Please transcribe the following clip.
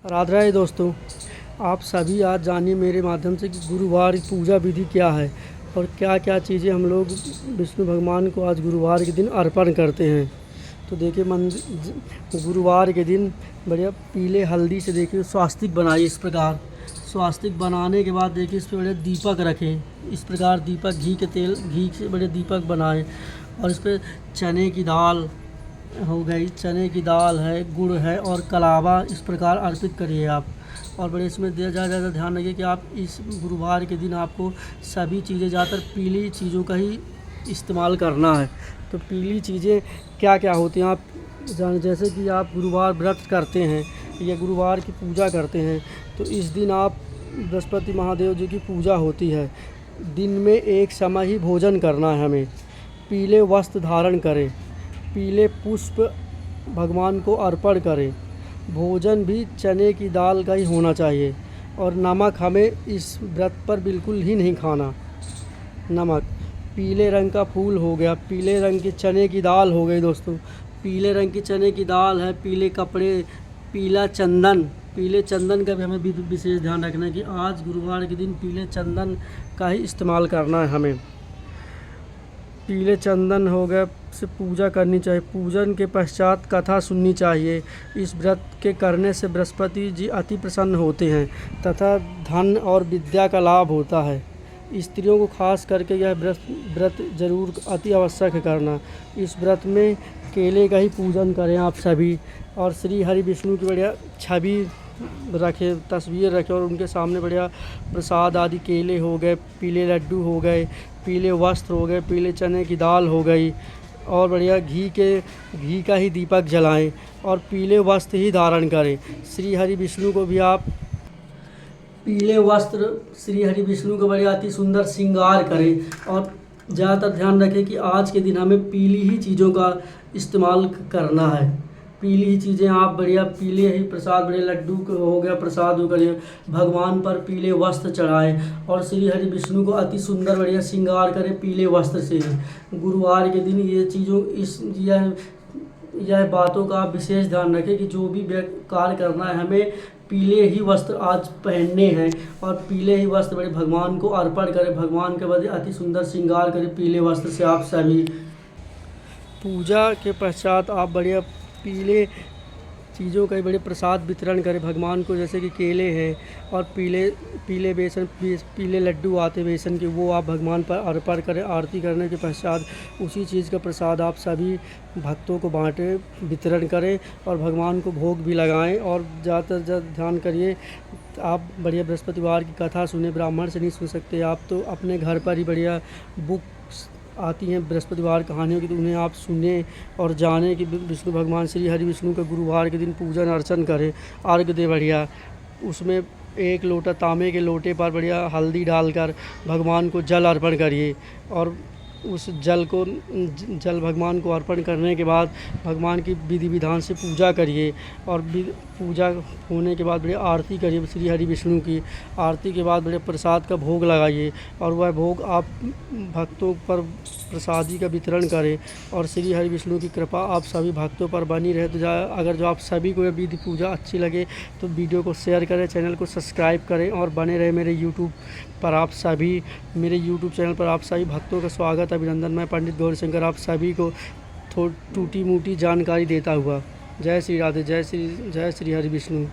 राधे राधे दोस्तों, आप सभी आज जानिए मेरे माध्यम से कि गुरुवार की पूजा विधि क्या है और क्या क्या चीज़ें हम लोग विष्णु भगवान को आज गुरुवार के दिन अर्पण करते हैं। तो देखिए गुरुवार के दिन बढ़िया पीले हल्दी से देखिए स्वास्तिक बनाइए। इस प्रकार स्वास्तिक बनाने के बाद देखिए इस पर बढ़िया दीपक रखें। इस प्रकार दीपक घी से बढ़िया दीपक बनाएं और इस पर चने की दाल हो गई, चने की दाल है, गुड़ है और कलावा इस प्रकार अर्पित करिए आप। और बड़े इसमें ज़्यादा ध्यान रखिए कि आप इस गुरुवार के दिन आपको सभी चीज़ें ज़्यादातर पीली चीज़ों का ही इस्तेमाल करना है। तो पीली चीज़ें क्या क्या होती हैं आप जैसे कि आप गुरुवार व्रत करते हैं या गुरुवार की पूजा करते हैं तो इस दिन आप बृहस्पति महादेव जी की पूजा होती है। दिन में एक समय ही भोजन करना है हमें। पीले वस्त्र धारण करें, पीले पुष्प भगवान को अर्पण करें। भोजन भी चने की दाल का ही होना चाहिए और नमक हमें इस व्रत पर बिल्कुल ही नहीं खाना। नमक, पीले रंग का फूल हो गया, पीले रंग की चने की दाल हो गई दोस्तों, पीले रंग की चने की दाल है, पीले कपड़े, पीला चंदन, पीले चंदन का भी हमें विशेष ध्यान रखना है कि आज गुरुवार के दिन पीले चंदन का ही इस्तेमाल करना है हमें। पीले चंदन हो गए से पूजा करनी चाहिए। पूजन के पश्चात कथा सुननी चाहिए। इस व्रत के करने से बृहस्पति जी अति प्रसन्न होते हैं तथा धन और विद्या का लाभ होता है। स्त्रियों को खास करके यह व्रत जरूर अति आवश्यक है करना। इस व्रत में केले का ही पूजन करें आप सभी और श्री हरि विष्णु की बढ़िया छवि रखें, तस्वीर रखें और उनके सामने बढ़िया प्रसाद आदि केले हो गए, पीले लड्डू हो गए, पीले वस्त्र हो गए, पीले चने की दाल हो गई और बढ़िया घी का ही दीपक जलाएं और पीले वस्त्र ही धारण करें। श्री हरि विष्णु को भी आप पीले वस्त्र श्री हरि विष्णु को बढ़िया अति सुंदर श्रृंगार करें और ज़्यादातर ध्यान रखें कि आज के दिन हमें पीली ही चीज़ों का इस्तेमाल करना है। पीली ही चीज़ें आप बढ़िया पीले ही प्रसाद, बढ़िया लड्डू हो गया प्रसाद हो गया, भगवान पर पीले वस्त्र चढ़ाएं और श्री हरि विष्णु को अति सुंदर बढ़िया श्रृंगार करें पीले वस्त्र से। गुरुवार के दिन ये चीज़ों यह बातों का आप विशेष ध्यान रखें कि जो भी कार्य करना है हमें पीले ही वस्त्र आज पहनने हैं और पीले ही वस्त्र बड़े भगवान को अर्पण करें। भगवान के बाद अति सुंदर श्रृंगार करें पीले वस्त्र से आप सभी। पूजा के पश्चात आप बढ़िया पीले चीज़ों का बड़े प्रसाद वितरण करें भगवान को, जैसे कि केले हैं और पीले लड्डू आते बेसन के, वो आप भगवान पर अर्पण करें। आरती करने के पश्चात उसी चीज़ का प्रसाद आप सभी भक्तों को बांटें, वितरण करें और भगवान को भोग भी लगाएं। और ज़्यादातर ध्यान करिए आप बढ़िया बृहस्पतिवार की कथा सुने, ब्राह्मण से नहीं सुन सकते आप तो अपने घर पर ही बढ़िया बुक आती हैं बृहस्पतिवार कहानियों की, तो उन्हें आप सुने और जाने कि विष्णु भगवान श्री हरि विष्णु का गुरुवार के दिन पूजन अर्चन करें। अर्घ दे बढ़िया, उसमें एक लोटा तांबे के लोटे पर बढ़िया हल्दी डालकर भगवान को जल अर्पण करिए और उस जल भगवान को अर्पण करने के बाद भगवान की विधि विधान से पूजा करिए और पूजा होने के बाद बढ़िया आरती करिए श्री हरि विष्णु की। आरती के बाद बढ़िया प्रसाद का भोग लगाइए और वह भोग आप भक्तों पर प्रसादी का वितरण करें और श्री हरि विष्णु की कृपा आप सभी भक्तों पर बनी रहे। तो अगर जो आप सभी को यह विधि पूजा अच्छी लगे तो वीडियो को शेयर करें, चैनल को सब्सक्राइब करें और बने रहे मेरे यूट्यूब चैनल पर। आप सभी भक्तों का स्वागत, अभिनंदन। मैं पंडित गौरीशंकर आप सभी को टूटी मूटी जानकारी देता हुआ। जय श्री राधे, जय श्री हरि विष्णु।